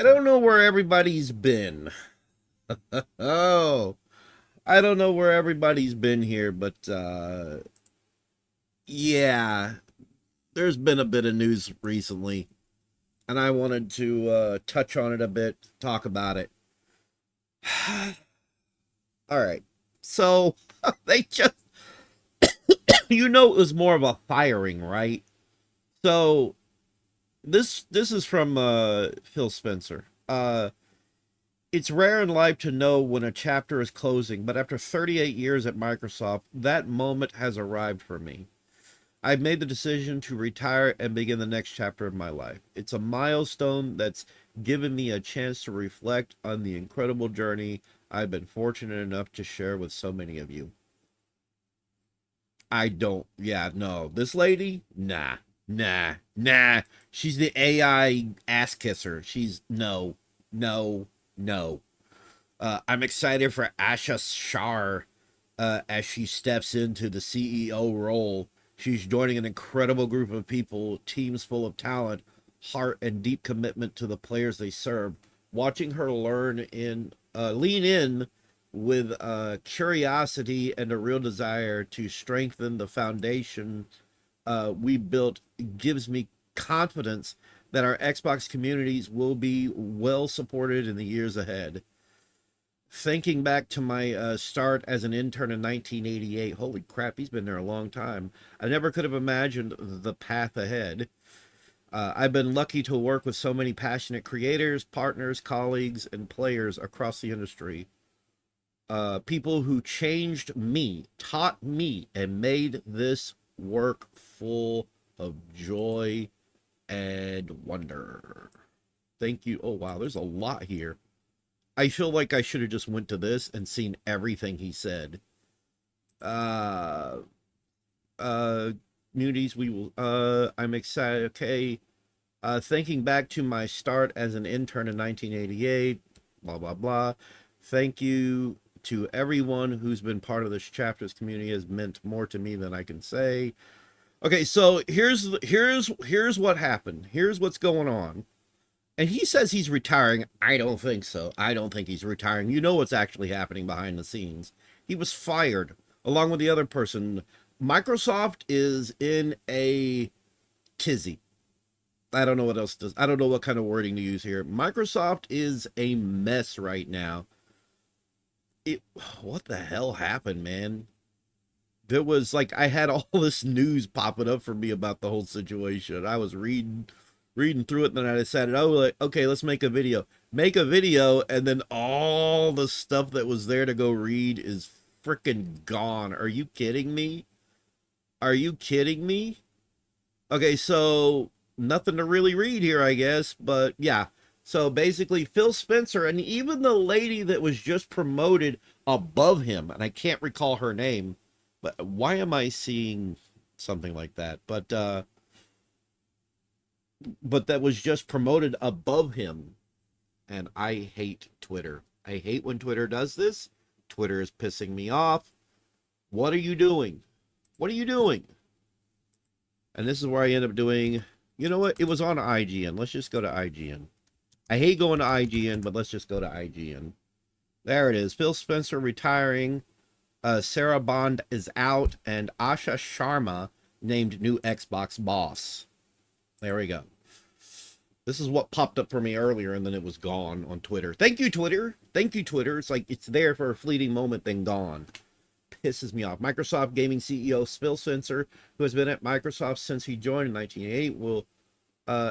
I don't know where everybody's been. Oh, I don't know where everybody's been here, but yeah, there's been a bit of news recently, and I wanted to touch on it a bit, talk about it. All right. So, they just it was more of a firing, right? So, this is from Phil Spencer. It's rare in life to know when a chapter is closing, but after 38 years at Microsoft, that moment has arrived for me. I've made the decision to retire and begin the next chapter of my life. It's a milestone that's given me a chance to reflect on the incredible journey I've been fortunate enough to share with so many of you. I don't, yeah, no. This lady, nah. She's the AI ass kisser. She's no. I'm excited for Asha Shar as she steps into the CEO role. She's joining an incredible group of people, teams full of talent, heart, and deep commitment to the players they serve. Watching her lean in with curiosity and a real desire to strengthen the foundation we built gives me confidence that our Xbox communities will be well supported in the years ahead. Thinking back to my start as an intern in 1988, holy crap, he's been there a long time. I never could have imagined the path ahead. I've been lucky to work with so many passionate creators, partners, colleagues, and players across the industry. People who changed me, taught me, and made this work full of joy and wonder. Thank you. Oh, wow, there's a lot here. I feel like I should have just went to this and seen everything he said. Uh, uh, Communities, we will. I'm excited. Okay. Thinking back to my start as an intern in 1988, blah blah blah. Thank you to everyone who's been part of this chapter's community has meant more to me than I can say. Okay, so here's what happened. Here's what's going on. And he says he's retiring. I don't think so. I don't think he's retiring. You know what's actually happening behind the scenes. He was fired along with the other person. Microsoft is in a tizzy. I don't know what else does. I don't know what kind of wording to use here. Microsoft is a mess right now. It what the hell happened, man? There was like I had all this news popping up for me about the whole situation. I was reading through it, and then I decided, oh, like, okay, let's make a video. Make a video, and then all the stuff that was there to go read is freaking gone. Are you kidding me? Are you kidding me? Okay, so nothing to really read here, I guess, but yeah. So basically, Phil Spencer and even the lady that was just promoted above him, and I can't recall her name, but why am I seeing something like that? But that was just promoted above him. And I hate Twitter. I hate when Twitter does this. Twitter is pissing me off. What are you doing? What are you doing? And this is where I end up doing, you know what? It was on IGN. Let's just go to IGN. I hate going to IGN, but let's just go to IGN. There it is. Phil Spencer retiring. Sarah Bond is out. And Asha Sharma named new Xbox boss. There we go. This is what popped up for me earlier, and then it was gone on Twitter. Thank you, Twitter. Thank you, Twitter. It's like it's there for a fleeting moment, then gone. Pisses me off. Microsoft Gaming CEO Phil Spencer, who has been at Microsoft since he joined in 1988, will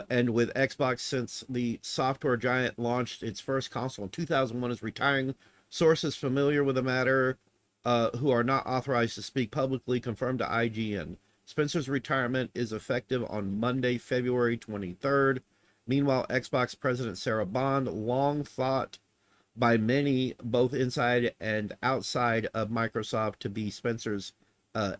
and with Xbox since the software giant launched its first console in 2001, is retiring. Sources familiar with the matter, who are not authorized to speak publicly, confirmed to IGN. Spencer's retirement is effective on Monday, February 23rd. Meanwhile, Xbox President Sarah Bond, long thought by many, both inside and outside of Microsoft, to be Spencer's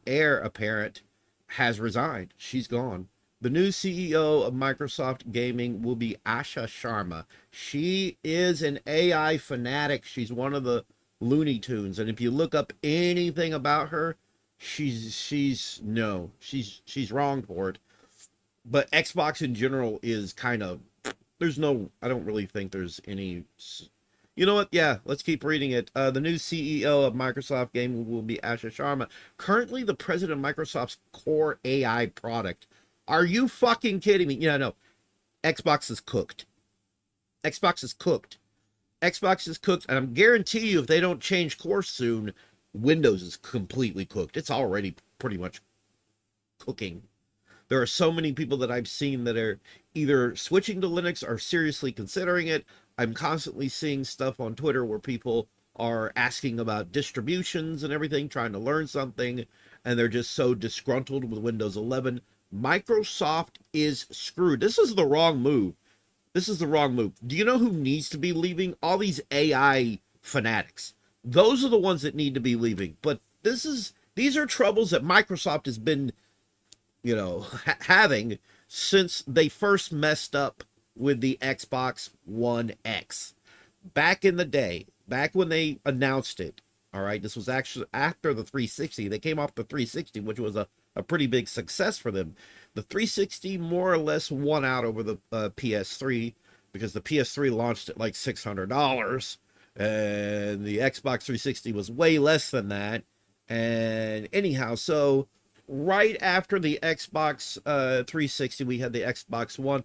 heir apparent, has resigned. She's gone. The new CEO of Microsoft Gaming will be Asha Sharma. She is an AI fanatic. She's one of the Looney Tunes, and if you look up anything about her, she's no, she's wrong for it. But Xbox in general is kind of there's no, I don't really think there's any. You know what? Yeah, let's keep reading it. The new CEO of Microsoft Gaming will be Asha Sharma, currently the president of Microsoft's core AI product. Are you fucking kidding me? Yeah, no. Xbox is cooked. Xbox is cooked. Xbox is cooked, and I'm guarantee you if they don't change course soon, Windows is completely cooked. It's already pretty much cooking. There are so many people that I've seen that are either switching to Linux or seriously considering it. I'm constantly seeing stuff on Twitter where people are asking about distributions and everything, trying to learn something, and they're just so disgruntled with Windows 11. Microsoft is screwed. This is the wrong move. This is the wrong move. Do you know who needs to be leaving? All these AI fanatics. Those are the ones that need to be leaving. But these are troubles that Microsoft has been, having since they first messed up with the Xbox One X. Back in the day, back when they announced it, all right, this was actually after the 360. They came off the 360, which was a pretty big success for them. The 360 more or less won out over the PS3 because the PS3 launched at like $600 and the Xbox 360 was way less than that. And anyhow, so right after the Xbox 360, we had the Xbox One.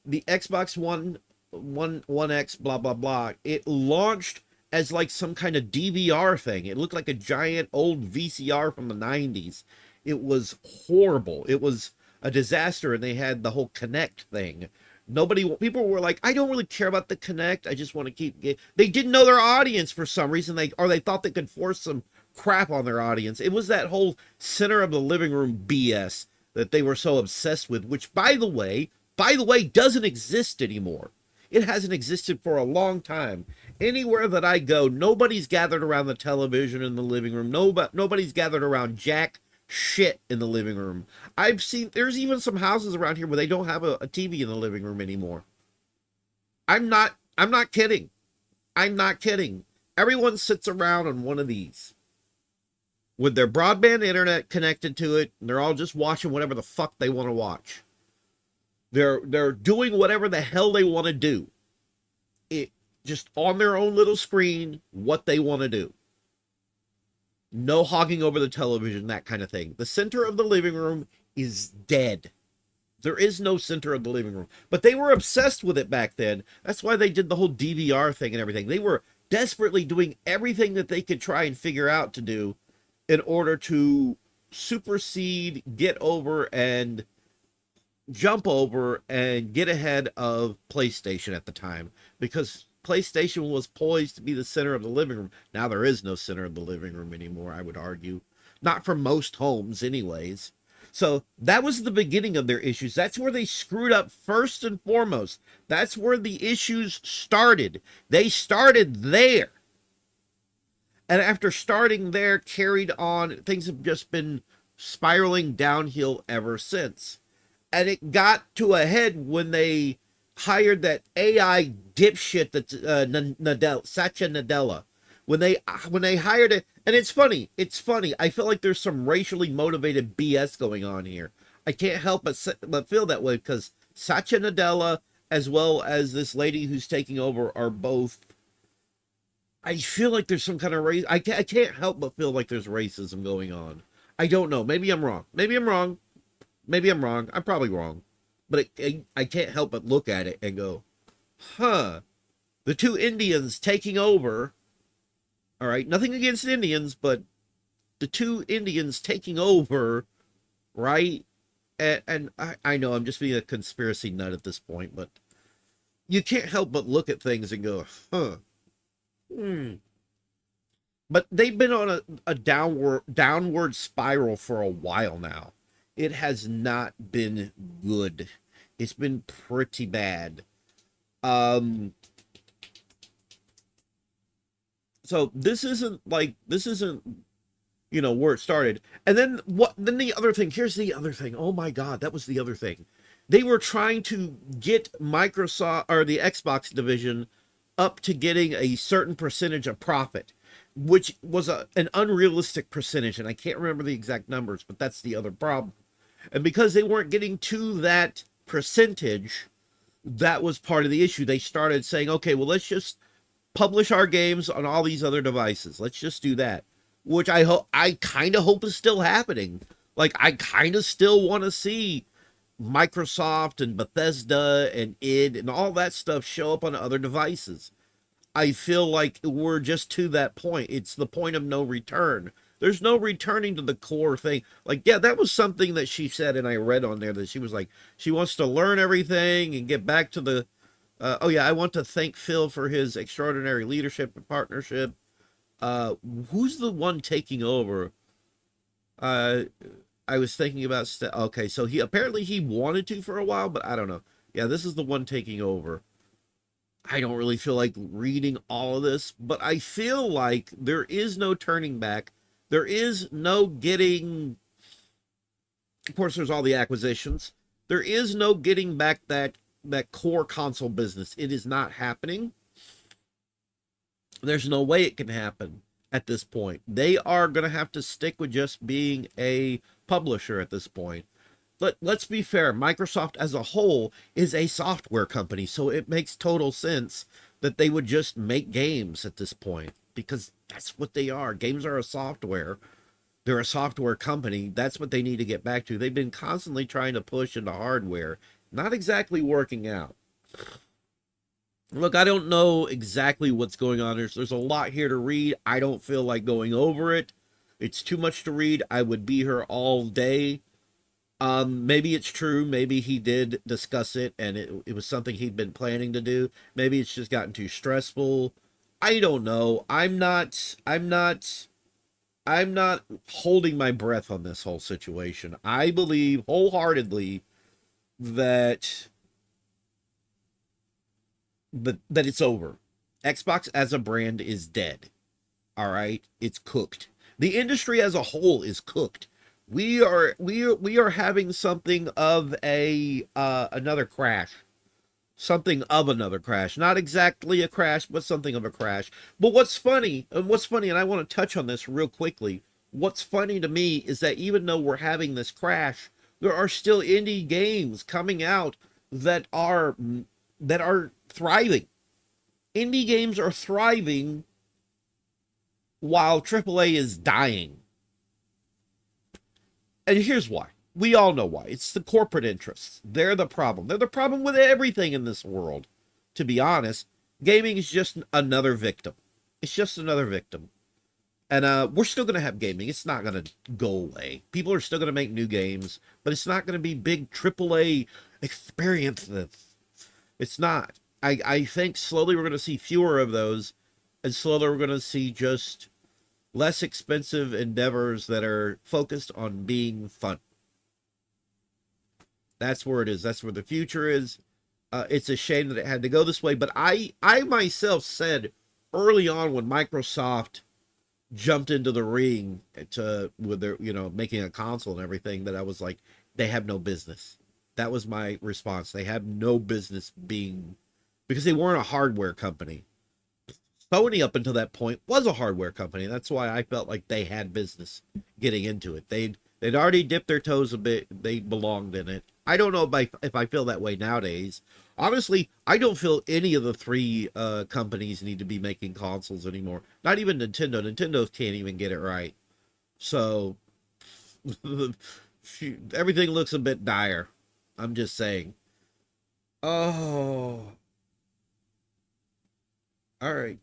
The Xbox One X, blah, blah, blah. It launched as like some kind of DVR thing. It looked like a giant old VCR from the 90s. It was horrible. It was a disaster, and they had the whole Kinect thing. People were like, I don't really care about the Kinect. I just want to keep. They didn't know their audience for some reason. They thought they could force some crap on their audience. It was that whole center of the living room BS that they were so obsessed with, which by the way, doesn't exist anymore. It hasn't existed for a long time. Anywhere that I go, nobody's gathered around the television in the living room. Nobody's gathered around jack shit in the living room. I've seen there's even some houses around here where they don't have a TV in the living room anymore. I'm not kidding. I'm not kidding. Everyone sits around on one of these with their broadband internet connected to it, and they're all just watching whatever the fuck they want to watch. They're doing whatever the hell they want to do. It just on their own little screen, what they want to do. No hogging over the television, that kind of thing. The center of the living room is dead. There is no center of the living room. But they were obsessed with it back then. That's why they did the whole DVR thing and everything. They were desperately doing everything that they could try and figure out to do in order to supersede, get over, and jump over and get ahead of PlayStation at the time, because PlayStation was poised to be the center of the living room. Now there is no center of the living room anymore, I would argue. Not for most homes anyways. So that was the beginning of their issues. That's where they screwed up first and foremost. That's where the issues started. They started there. And after starting there, carried on, things have just been spiraling downhill ever since. And it got to a head when they hired that AI dipshit that's Satya Nadella. When they hired it, and it's funny. I feel like there's some racially motivated BS going on here. I can't help but feel that way, because Satya Nadella, as well as this lady who's taking over, are both. I feel like there's some kind of race. I can't help but feel like there's racism going on. I don't know. Maybe I'm wrong. I'm probably wrong. But I can't help but look at it and go, huh. The two Indians taking over. All right, nothing against Indians, but the two Indians taking over, right? And I know I'm just being a conspiracy nut at this point, but you can't help but look at things and go, huh. But they've been on a downward spiral for a while now. It has not been good. It's been pretty bad. So this isn't where it started. And then the other thing, here's the other thing. Oh my God, that was the other thing. They were trying to get Microsoft or the Xbox division up to getting a certain percentage of profit, which was an unrealistic percentage. And I can't remember the exact numbers, but that's the other problem. And because they weren't getting to that percentage, That was part of the issue. They started saying, okay, well, let's just publish our games on all these other devices. Let's just do that, which I kind of hope is still happening. Like, I kind of still want to see Microsoft and Bethesda and id and all that stuff show up on other devices. I feel like we're just to that point. It's the point of no return. There's no returning to the core thing. Like, yeah, that was something that she said, and I read on there that she was like, she wants to learn everything and get back to the. Oh yeah, I want to thank Phil for his extraordinary leadership and partnership. Uh, who's the one taking over? Uh, I was thinking about. Okay, so he apparently he wanted to for a while, but I don't know. Yeah, this is the one taking over. I don't really feel like reading all of this, but I feel like there is no turning back. There is no getting. Of course, there's all the acquisitions. There is no getting back that core console business. It is not happening. There's no way it can happen at this point. They are going to have to stick with just being a publisher at this point. But let's be fair, Microsoft as a whole is a software company, so it makes total sense that they would just make games at this point because that's what they are. Games are a software. They're a software company. That's what they need to get back to. They've been constantly trying to push into hardware, not exactly working out. Look, I don't know exactly what's going on. There's a lot here to read. I don't feel like going over it. It's too much to read. I would be here all day. Maybe it's true. Maybe he did discuss it and it was something he'd been planning to do. Maybe it's just gotten too stressful. I don't know. I'm not holding my breath on this whole situation. I believe wholeheartedly that that it's over. Xbox as a brand is dead. All right, it's cooked. The industry as a whole is cooked. We are having something of a another crash. Something of another crash. Not exactly a crash, but something of a crash. But what's funny, and I want to touch on this real quickly. What's funny to me is that even though we're having this crash, there are still indie games coming out that are thriving. Indie games are thriving while AAA is dying. And here's why. We all know why. It's the corporate interests. They're the problem. They're the problem with everything in this world. To be honest, gaming is just another victim. It's just another victim. And we're still going to have gaming. It's not going to go away. People are still going to make new games, but it's not going to be big AAA experiences. It's not. I think slowly we're going to see fewer of those, and slowly we're going to see just less expensive endeavors that are focused on being fun. That's where it is. That's where the future is. It's a shame that it had to go this way, but I myself said early on when Microsoft jumped into the ring to with their making a console and everything that I was like they have no business. That was my response. They have no business being because they weren't a hardware company. Sony up until that point was a hardware company. That's why I felt like they had business getting into it. They'd already dipped their toes a bit. They belonged in it. I don't know if I feel that way nowadays. Honestly, I don't feel any of the three companies need to be making consoles anymore. Not even Nintendo. Nintendo can't even get it right. So everything looks a bit dire. I'm just saying. Oh, all right.